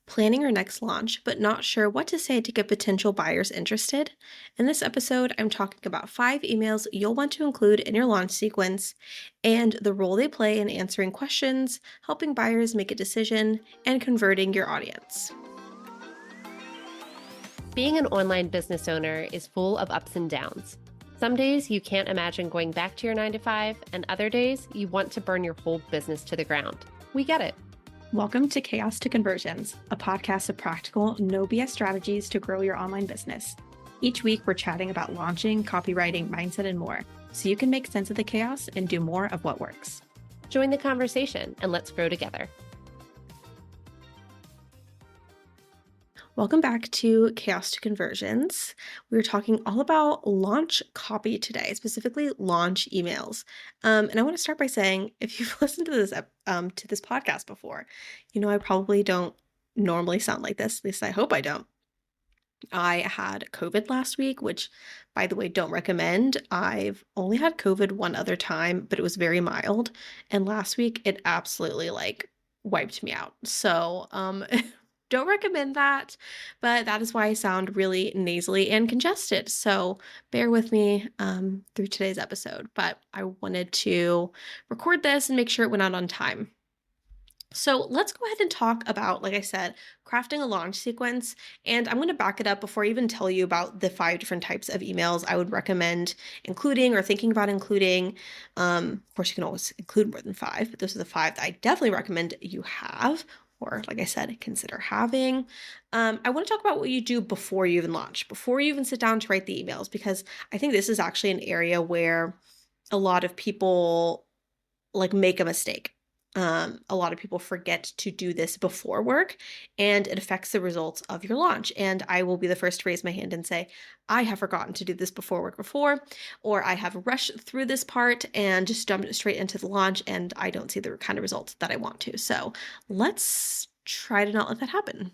Planning your next launch, but not sure what to say to get potential buyers interested? In this episode, I'm talking about 5 emails you'll want to include in your launch sequence and the role they play in answering questions, helping buyers make a decision, and converting your audience. Being an online business owner is full of ups and downs. Some days you can't imagine going back to your 9-to-5, and other days you want to burn your whole business to the ground. We get it. Welcome to Chaos to Conversions, a podcast of practical, no BS strategies to grow your online business. Each week, we're chatting about launching, copywriting, mindset, and more, so you can make sense of the chaos and do more of what works. Join the conversation and let's grow together. Welcome back to Chaos to Conversions. We're talking all about launch copy today, specifically launch emails. And I want to start by saying, if you've listened to this podcast before, you know I probably don't normally sound like this. At least I hope I don't. I had COVID last week, which, by the way, don't recommend. I've only had COVID one other time, but it was very mild. And last week, it absolutely wiped me out. So, don't recommend that, but that is why I sound really nasally and congested. So bear with me through today's episode, but I wanted to record this and make sure it went out on time. So let's go ahead and talk about, like I said, crafting a launch sequence. And I'm going to back it up before I even tell you about the 5 different types of emails I would recommend including or thinking about including. Of course, you can always include more than 5, but those are the 5 that I definitely recommend you have, or like I said, consider having. I want to talk about what you do before you even launch, before you even sit down to write the emails, because I think this is actually an area where a lot of people make a mistake. A lot of people forget to do this before work, and it affects the results of your launch. And I will be the first to raise my hand and say, I have forgotten to do this before work before, or I have rushed through this part and just jumped straight into the launch, and I don't see the kind of results that I want to. So let's try to not let that happen.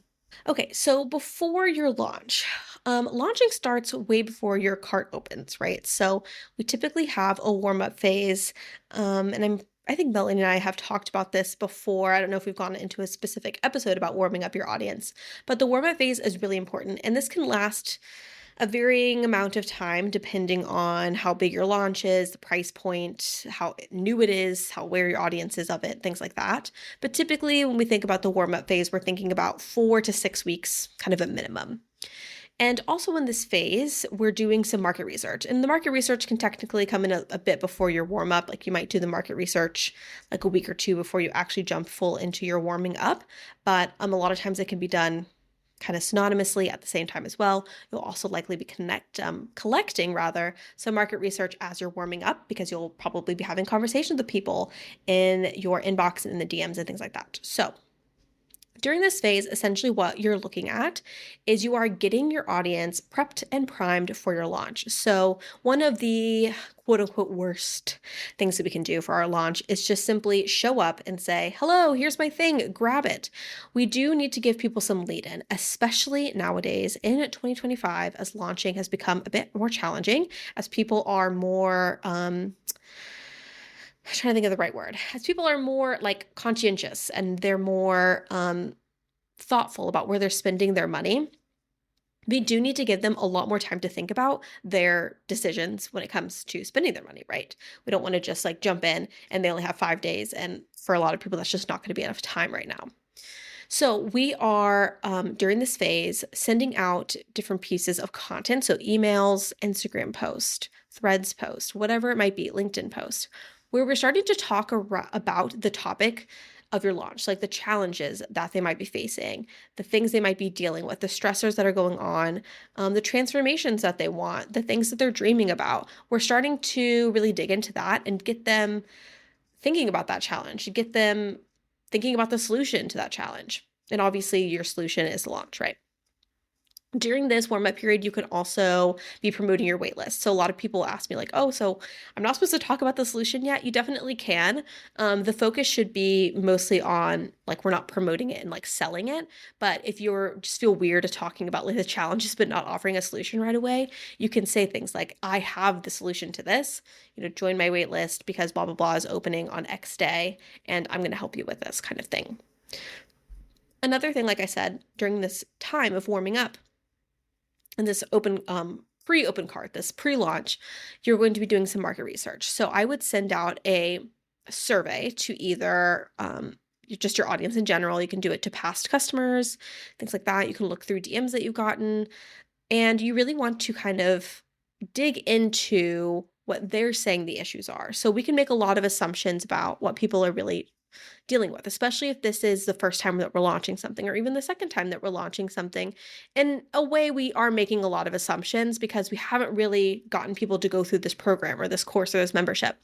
Okay, so before your launch, launching starts way before your cart opens, right? So we typically have a warm-up phase, and I think Melanie and I have talked about this before. I don't know if we've gone into a specific episode about warming up your audience, but the warm-up phase is really important, and this can last a varying amount of time depending on how big your launch is, the price point, how new it is, how aware your audience is of it, things like that. But typically when we think about the warm-up phase, we're thinking about 4 to 6 weeks, kind of a minimum. And also in this phase, we're doing some market research. And the market research can technically come in a bit before your warm-up. Like you might do the market research like a week or 2 before you actually jump full into your warming up. But a lot of times it can be done kind of synonymously at the same time as well. You'll also likely be collecting some market research as you're warming up, because you'll probably be having conversations with people in your inbox and in the DMs and things like that. So during this phase, essentially what you're looking at is you are getting your audience prepped and primed for your launch. So one of the quote unquote worst things that we can do for our launch is just simply show up and say, hello, here's my thing, grab it. We do need to give people some lead in, especially nowadays in 2025, as launching has become a bit more challenging, as people are more, I'm trying to think of the right word, as people are more conscientious and they're more thoughtful about where they're spending their money. We do need to give them a lot more time to think about their decisions when it comes to spending their money, right? We don't want to just jump in and they only have 5 days. And for a lot of people, that's just not going to be enough time right now. So we are, during this phase, sending out different pieces of content. So emails, Instagram post, Threads post, whatever it might be, LinkedIn post, where we're starting to talk about the topic of your launch, like the challenges that they might be facing, the things they might be dealing with, the stressors that are going on, the transformations that they want, the things that they're dreaming about. We're starting to really dig into that and get them thinking about that challenge, get them thinking about the solution to that challenge. And obviously your solution is the launch, right? During this warm-up period, you can also be promoting your waitlist. So a lot of people ask me oh, so I'm not supposed to talk about the solution yet? You definitely can. The focus should be mostly on we're not promoting it and selling it. But if you're just feel weird at talking about the challenges but not offering a solution right away, you can say things like, I have the solution to this, join my waitlist because blah, blah, blah is opening on X day and I'm going to help you with this kind of thing. Another thing, like I said, during this time of warming up and this pre-open cart, this pre-launch, you're going to be doing some market research. So I would send out a survey to either just your audience in general. You can do it to past customers, things like that. You can look through DMs that you've gotten, and you really want to kind of dig into what they're saying the issues are. So we can make a lot of assumptions about what people are really dealing with, especially if this is the first time that we're launching something or even the second time that we're launching something. In a way, we are making a lot of assumptions because we haven't really gotten people to go through this program or this course or this membership.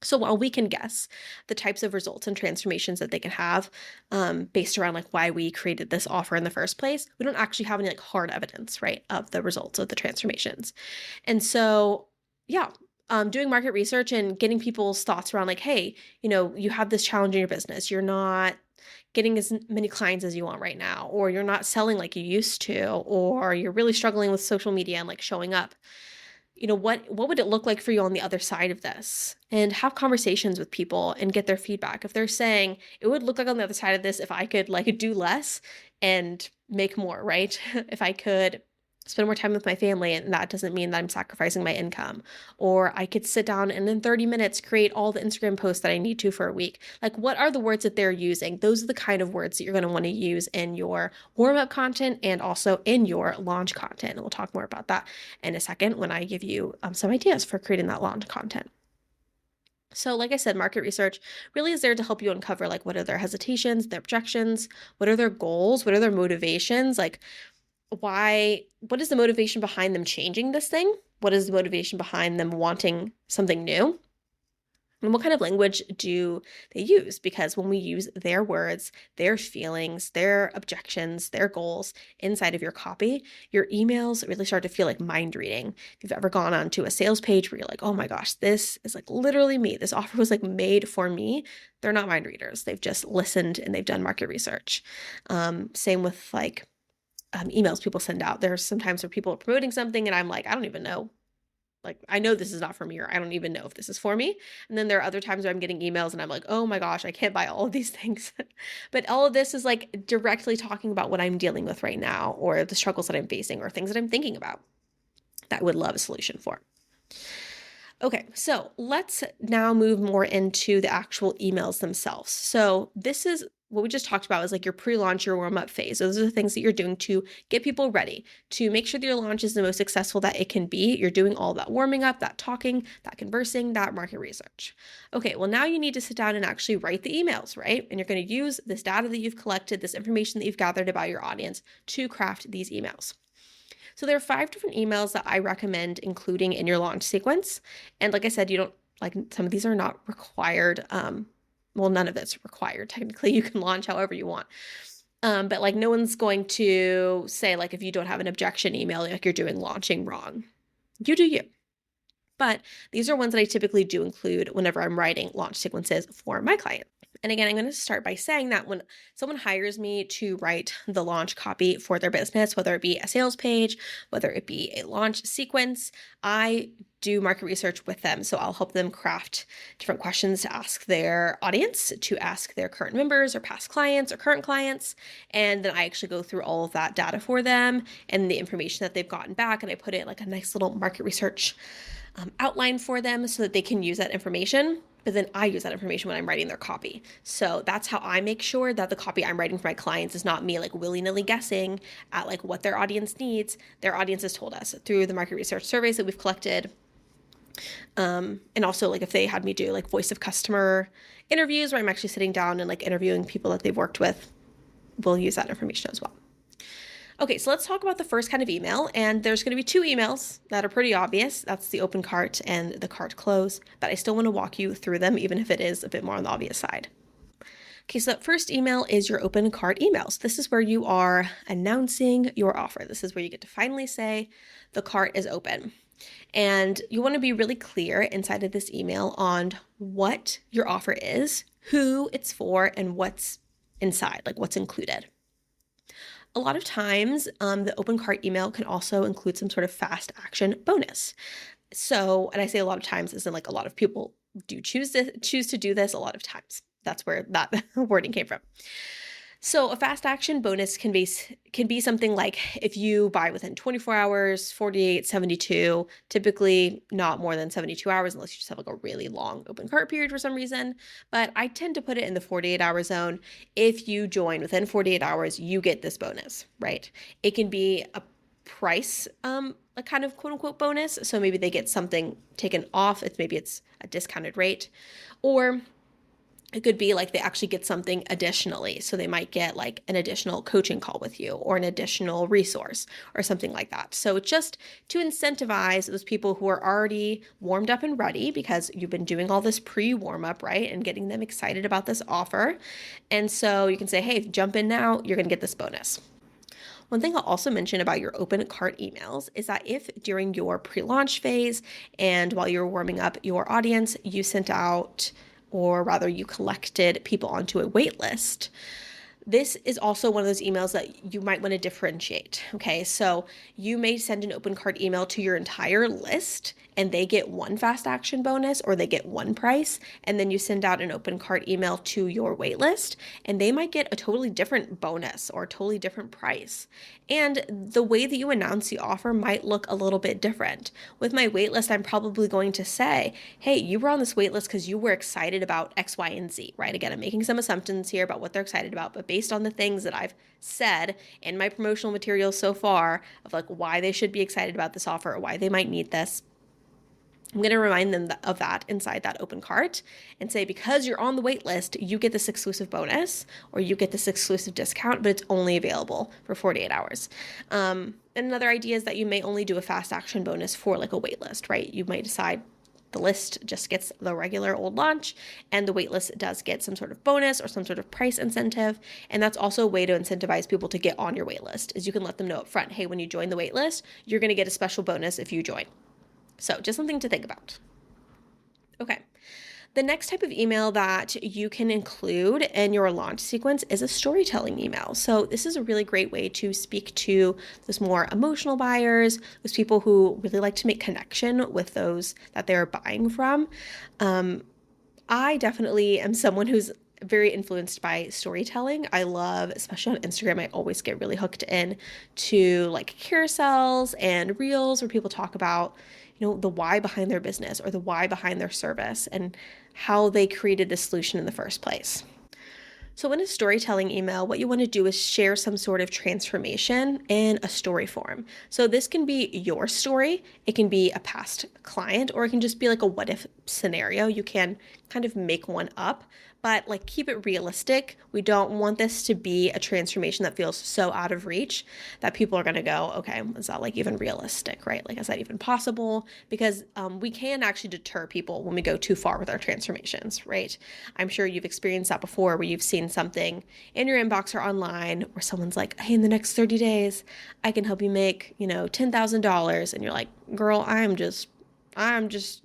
So while we can guess the types of results and transformations that they can have based around like why we created this offer in the first place, we don't actually have any like hard evidence, right, of the results of the transformations. And so, yeah, doing market research and getting people's thoughts around like, hey, you have this challenge in your business. You're not getting as many clients as you want right now, or you're not selling like you used to, or you're really struggling with social media and like showing up. What would it look like for you on the other side of this? And have conversations with people and get their feedback. If they're saying it would look like on the other side of this if I could like do less and make more, right? If I could spend more time with my family and that doesn't mean that I'm sacrificing my income, or I could sit down and in 30 minutes create all the Instagram posts that I need to for a week. Like, what are the words that they're using? Those are the kind of words that you're going to want to use in your warm-up content and also in your launch content. And we'll talk more about that in a second when I give you some ideas for creating that launch content. So like I said, market research really is there to help you uncover like what are their hesitations, their objections, what are their goals, what are their motivations, like what is the motivation behind them changing this thing? What is the motivation behind them wanting something new? And what kind of language do they use? Because when we use their words, their feelings, their objections, their goals inside of your copy, your emails really start to feel like mind reading. If you've ever gone onto a sales page where you're like, oh my gosh, this is like literally me. This offer was like made for me. They're not mind readers. They've just listened and they've done market research. Same with like emails people send out. There's sometimes where people are promoting something and I'm like, I don't even know. Like, I know this is not for me, or I don't even know if this is for me. And then there are other times where I'm getting emails and I'm like, oh my gosh, I can't buy all of these things. But all of this is like directly talking about what I'm dealing with right now, or the struggles that I'm facing, or things that I'm thinking about that I would love a solution for. Okay, so let's now move more into the actual emails themselves. So this is what we just talked about is like your pre-launch, your warm-up phase. Those are the things that you're doing to get people ready, to make sure that your launch is the most successful that it can be. You're doing all that warming up, that talking, that conversing, that market research. Okay, well now you need to sit down and actually write the emails, right? And you're going to use this data that you've collected, this information that you've gathered about your audience to craft these emails. So there are 5 different emails that I recommend including in your launch sequence. And like I said, you don't like some of these are not required. Well, none of it's required. Technically, you can launch however you want. But like no one's going to say like if you don't have an objection email, like you're doing launching wrong. You do you. But these are ones that I typically do include whenever I'm writing launch sequences for my clients. And again, I'm going to start by saying that when someone hires me to write the launch copy for their business, whether it be a sales page, whether it be a launch sequence, I do market research with them. So I'll help them craft different questions to ask their audience, to ask their current members or past clients or current clients. And then I actually go through all of that data for them and the information that they've gotten back. And I put it like a nice little market research outline for them so that they can use that information. But then I use that information when I'm writing their copy. So that's how I make sure that the copy I'm writing for my clients is not me like willy-nilly guessing at like what their audience needs. Their audience has told us through the market research surveys that we've collected. And also like if they had me do like voice of customer interviews where I'm actually sitting down and like interviewing people that they've worked with, we'll use that information as well. Okay, so let's talk about the first kind of email, and there's going to be 2 emails that are pretty obvious. That's the open cart and the cart close, but I still want to walk you through them, even if it is a bit more on the obvious side. Okay, so that first email is your open cart emails. This is where you are announcing your offer. This is where you get to finally say the cart is open. And you want to be really clear inside of this email on what your offer is, who it's for, and what's inside, like what's included. A lot of times, the open cart email can also include some sort of fast action bonus. So, and I say a lot of times, isn't like a lot of people do choose to do this a lot of times. That's where that wording came from. So a fast action bonus can be something like if you buy within 24 hours, 48, 72, typically not more than 72 hours unless you just have like a really long open cart period for some reason, but I tend to put it in the 48-hour zone. If you join within 48 hours, you get this bonus, right? It can be a price a kind of quote unquote bonus, so maybe they get something taken off, it's a discounted rate, or it could be like they actually get something additionally. So they might get like an additional coaching call with you or an additional resource or something like that. So it's just to incentivize those people who are already warmed up and ready because you've been doing all this pre-warm up, right? And getting them excited about this offer. And so you can say, hey, jump in now, you're going to get this bonus. One thing I'll also mention about your open cart emails is that if during your pre-launch phase and while you're warming up your audience, you sent out, or rather you collected people onto a wait list, this is also one of those emails that you might want to differentiate. Okay, so you may send an open cart email to your entire list and they get one fast action bonus or they get one price, and then you send out an open cart email to your waitlist and they might get a totally different bonus or a totally different price. And the way that you announce the offer might look a little bit different. With my waitlist, I'm probably going to say, hey, you were on this waitlist because you were excited about X, Y, and Z, right? Again, I'm making some assumptions here about what they're excited about, but based on the things that I've said in my promotional materials so far of like why they should be excited about this offer or why they might need this, I'm going to remind them of that inside that open cart and say, because you're on the wait list, you get this exclusive bonus or you get this exclusive discount, but it's only available for 48 hours. And another idea is that you may only do a fast action bonus for like a wait list, right? You might decide the list just gets the regular old launch and the waitlist does get some sort of bonus or some sort of price incentive. And that's also a way to incentivize people to get on your waitlist is you can let them know up front, hey, when you join the waitlist, you're going to get a special bonus if you join. So just something to think about. Okay. The next type of email that you can include in your launch sequence is a storytelling email. So this is a really great way to speak to those more emotional buyers, those people who really like to make connection with those that they're buying from. I definitely am someone who's very influenced by storytelling. I love, especially on Instagram, I always get really hooked in to like carousels and reels where people talk about, the why behind their business or the why behind their service and how they created the solution in the first place. So in a storytelling email, what you want to do is share some sort of transformation in a story form. So this can be your story, it can be a past client, or it can just be like a what if scenario. You can kind of make one up, but like keep it realistic. We don't want this to be a transformation that feels so out of reach that people are going to go, okay, is that like even realistic, right? Like, is that even possible? Because we can actually deter people when we go too far with our transformations, right? I'm sure you've experienced that before where you've seen something in your inbox or online where someone's like, hey, in the next 30 days, I can help you make, $10,000. And you're like, girl, I'm just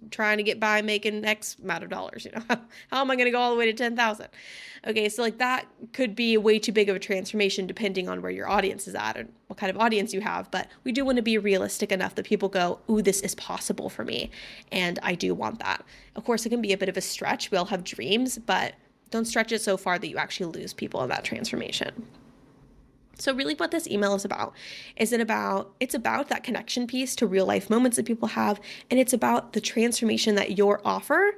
trying to get by making X amount of dollars. How am I going to go all the way to 10,000? Okay, so like that could be way too big of a transformation depending on where your audience is at and what kind of audience you have. But we do want to be realistic enough that people go, ooh, this is possible for me. And I do want that. Of course, it can be a bit of a stretch. We all have dreams, but don't stretch it so far that you actually lose people in that transformation. So really what this email is about, it's about that connection piece to real life moments that people have, and it's about the transformation that your offer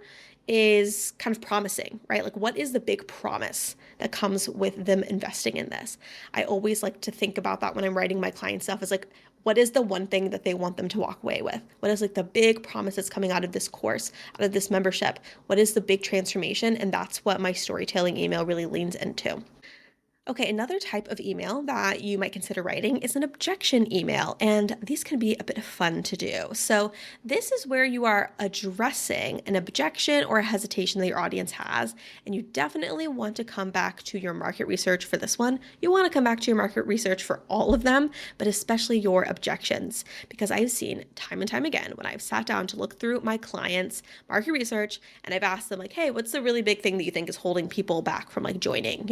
is kind of promising, right? Like what is the big promise that comes with them investing in this? I always like to think about that when I'm writing my client stuff is like, what is the one thing that they want them to walk away with? What is like the big promise that's coming out of this course, out of this membership? What is the big transformation? And that's what my storytelling email really leans into. Okay, another type of email that you might consider writing is an objection email, and these can be a bit fun to do. So, this is where you are addressing an objection or a hesitation that your audience has, and you definitely want to come back to your market research for this one. You want to come back to your market research for all of them, but especially your objections, because I've seen time and time again when I've sat down to look through my clients' market research and I've asked them, like, hey, what's the really big thing that you think is holding people back from like joining,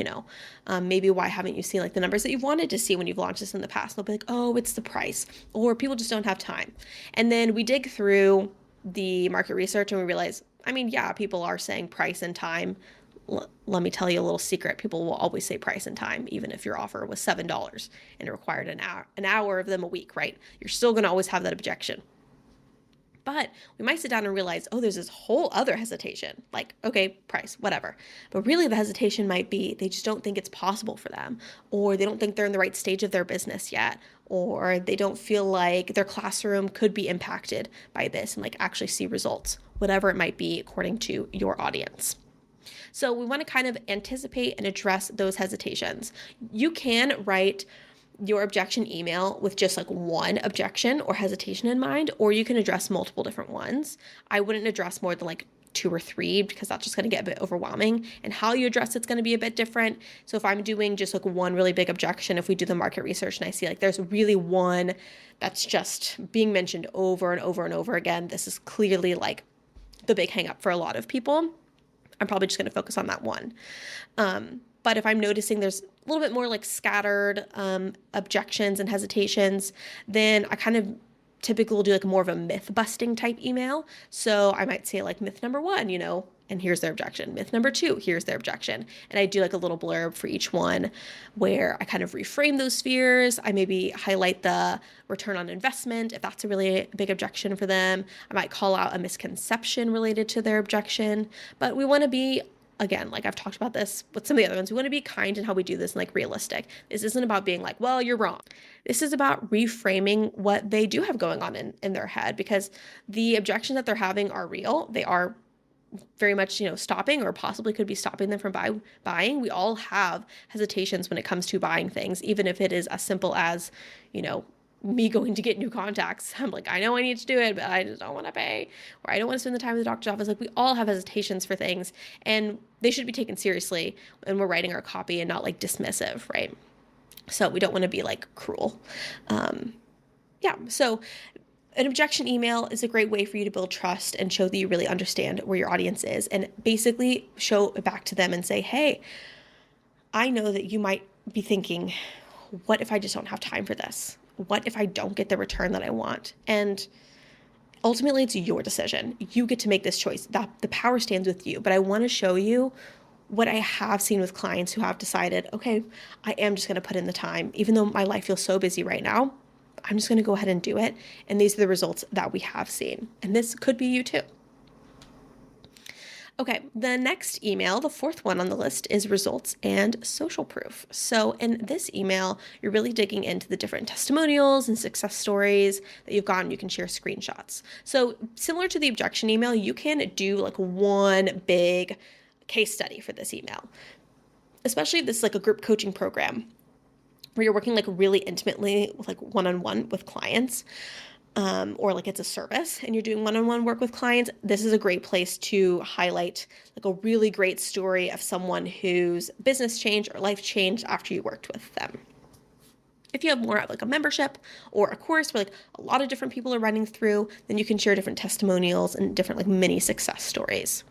maybe why haven't you seen like the numbers that you've wanted to see when you've launched this in the past? They'll be like, oh, it's the price, or people just don't have time. And then we dig through the market research and we realize, yeah, people are saying price and time let me tell you a little secret. People will always say price and time, even if your offer was $7 and it required an hour of them a week, right? You're still going to always have that objection. But we might sit down and realize, oh, there's this whole other hesitation, like, okay, price, whatever. But really the hesitation might be they just don't think it's possible for them, or they don't think they're in the right stage of their business yet, or they don't feel like their classroom could be impacted by this and like actually see results, whatever it might be according to your audience. So we want to kind of anticipate and address those hesitations. You can write your objection email with just like one objection or hesitation in mind, or you can address multiple different ones. I wouldn't address more than like 2 or 3 because that's just going to get a bit overwhelming, and how you address it's going to be a bit different. So if I'm doing just like one really big objection, if we do the market research and I see like there's really one that's just being mentioned over and over and over again, this is clearly like the big hang up for a lot of people, I'm probably just going to focus on that one. But if I'm noticing there's a little bit more like scattered objections and hesitations, then I kind of typically will do like more of a myth busting type email. So I might say like myth number 1, and here's their objection. Myth number 2, here's their objection. And I do like a little blurb for each one where I kind of reframe those fears. I maybe highlight the return on investment if that's a really big objection for them. I might call out a misconception related to their objection. But we want to be, again, like I've talked about this with some of the other ones, we want to be kind in how we do this and like realistic. This isn't about being like, well, you're wrong. This is about reframing what they do have going on in their head, because the objections that they're having are real. They are very much, stopping or possibly could be stopping them from buying. We all have hesitations when it comes to buying things, even if it is as simple as, me going to get new contacts. I'm like, I know I need to do it, but I just don't want to pay, or I don't want to spend the time in the doctor's office. Like, we all have hesitations for things, and they should be taken seriously when we're writing our copy and not like dismissive, right? So we don't want to be like cruel. So an objection email is a great way for you to build trust and show that you really understand where your audience is, and basically show it back to them and say, hey, I know that you might be thinking, what if I just don't have time for this? What if I don't get the return that I want? And ultimately, it's your decision. You get to make this choice. The power stands with you. But I want to show you what I have seen with clients who have decided, okay, I am just going to put in the time. Even though my life feels so busy right now, I'm just going to go ahead and do it. And these are the results that we have seen. And this could be you too. Okay, the next email, the 4th one on the list, is results and social proof. So in this email, you're really digging into the different testimonials and success stories that you've gotten. You can share screenshots. So similar to the objection email, you can do like one big case study for this email, especially if this is like a group coaching program where you're working like really intimately with like one-on-one with clients. Or like it's a service and you're doing one-on-one work with clients. This is a great place to highlight like a really great story of someone whose business changed or life changed after you worked with them. If you have more of like a membership or a course where like a lot of different people are running through, then you can share different testimonials and different like mini success stories.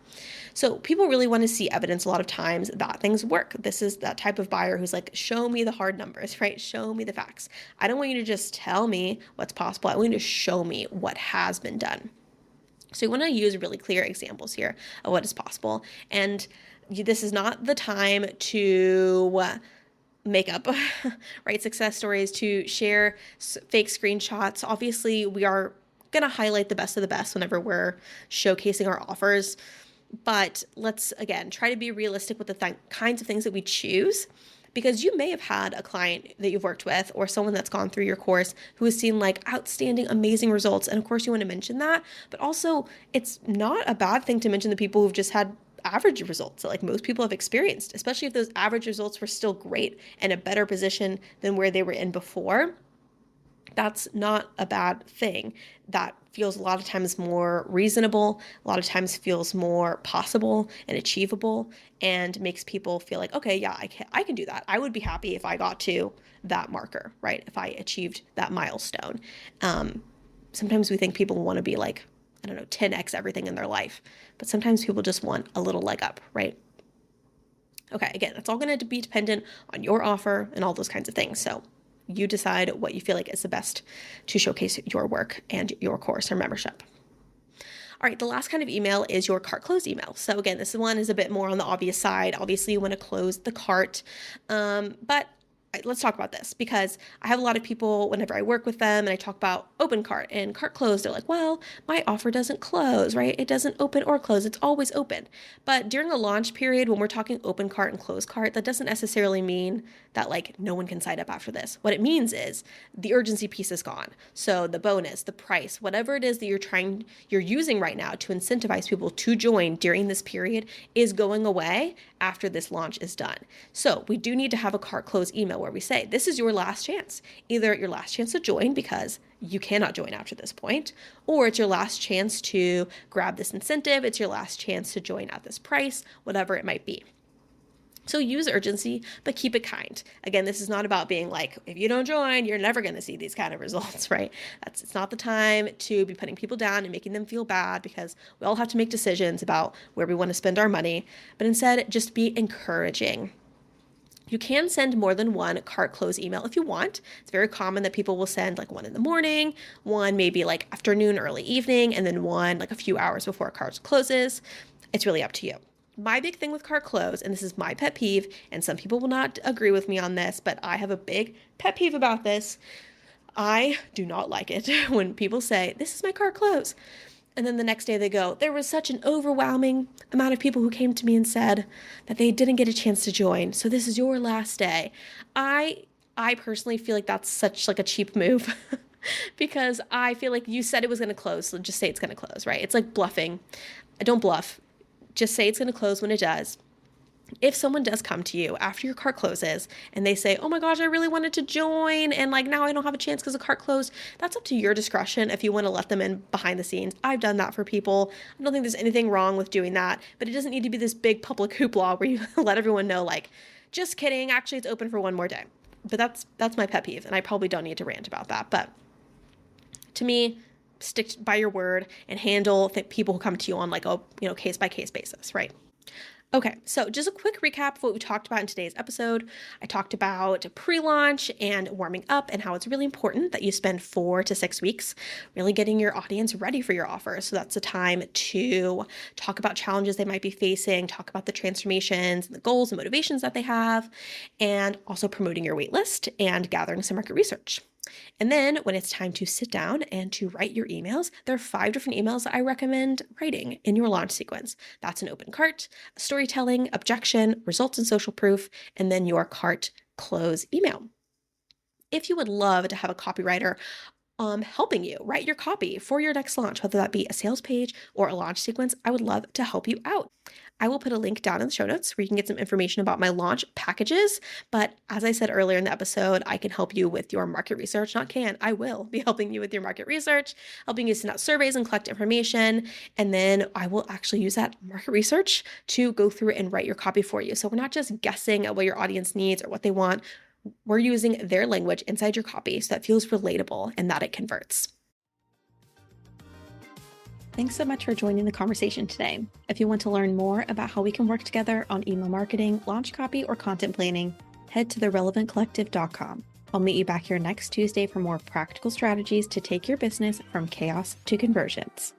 So people really want to see evidence a lot of times that things work. This is that type of buyer who's like, show me the hard numbers, right? Show me the facts. I don't want you to just tell me what's possible. I want you to show me what has been done. So you want to use really clear examples here of what is possible. And this is not the time to make up, right, success stories, to share fake screenshots. Obviously, we are going to highlight the best of the best whenever we're showcasing our offers. But let's, again, try to be realistic with the kinds of things that we choose, because you may have had a client that you've worked with or someone that's gone through your course who has seen like outstanding, amazing results. And of course, you want to mention that. But also, it's not a bad thing to mention the people who've just had average results that like most people have experienced, especially if those average results were still great and a better position than where they were in before. That's not a bad thing. That feels a lot of times more reasonable, a lot of times feels more possible and achievable, and makes people feel like, okay, yeah, I can do that. I would be happy if I got to that marker, right? If I achieved that milestone. Sometimes we think people want to be like, 10x everything in their life, but sometimes people just want a little leg up, right? Okay, again, it's all going to be dependent on your offer and all those kinds of things. So you decide what you feel like is the best to showcase your work and your course or membership. All right, the last kind of email is your cart close email. So again, this one is a bit more on the obvious side. Obviously, you want to close the cart, but let's talk about this because I have a lot of people whenever I work with them and I talk about open cart and cart close, they're like, well, my offer doesn't close, right? It doesn't open or close. It's always open. But during a launch period, when we're talking open cart and close cart, that doesn't necessarily mean that like no one can sign up after this. What it means is the urgency piece is gone. So the bonus, the price, whatever it is that you're using right now to incentivize people to join during this period is going away after this launch is done. So we do need to have a cart close email where we say, this is your last chance. Either your last chance to join because you cannot join after this point, or it's your last chance to grab this incentive. It's your last chance to join at this price, whatever it might be. So use urgency, but keep it kind. Again, this is not about being like, if you don't join, you're never going to see these kind of results, right? It's not the time to be putting people down and making them feel bad because we all have to make decisions about where we want to spend our money, but instead just be encouraging. You can send more than one cart close email if you want. It's very common that people will send like one in the morning, one maybe like afternoon, early evening, and then one like a few hours before a cart closes. It's really up to you. My big thing with cart close, and this is my pet peeve, and some people will not agree with me on this, but I have a big pet peeve about this. I do not like it when people say, this is my cart close. And then the next day they go, there was such an overwhelming amount of people who came to me and said that they didn't get a chance to join. So this is your last day. I personally feel like that's such like a cheap move because I feel like you said it was going to close. So just say it's going to close, right? It's like bluffing. Don't bluff. Just say it's going to close when it does. If someone does come to you after your cart closes and they say, oh my gosh, I really wanted to join and like now I don't have a chance because the cart closed, that's up to your discretion if you want to let them in behind the scenes. I've done that for people. I don't think there's anything wrong with doing that, but it doesn't need to be this big public hoopla where you let everyone know like, just kidding, actually it's open for one more day. But that's my pet peeve and I probably don't need to rant about that. But to me, stick by your word and handle people who come to you on like a case by case basis, right? Okay, so just a quick recap of what we talked about in today's episode. I talked about pre-launch and warming up and how it's really important that you spend 4 to 6 weeks really getting your audience ready for your offer. So that's a time to talk about challenges they might be facing, talk about the transformations and the goals and motivations that they have, and also promoting your waitlist and gathering some market research. And then when it's time to sit down and to write your emails, there are 5 different emails that I recommend writing in your launch sequence. That's an open cart, a storytelling, objection, results and social proof, and then your cart close email. If you would love to have a copywriter helping you write your copy for your next launch, whether that be a sales page or a launch sequence, I would love to help you out. I will put a link down in the show notes where you can get some information about my launch packages. But as I said earlier in the episode, I can help you with your market research. I will be helping you with your market research, helping you send out surveys and collect information. And then I will actually use that market research to go through and write your copy for you. So we're not just guessing at what your audience needs or what they want. We're using their language inside your copy so that feels relatable and that it converts. Thanks so much for joining the conversation today. If you want to learn more about how we can work together on email marketing, launch copy, or content planning, head to therelevantcollective.com. I'll meet you back here next Tuesday for more practical strategies to take your business from chaos to conversions.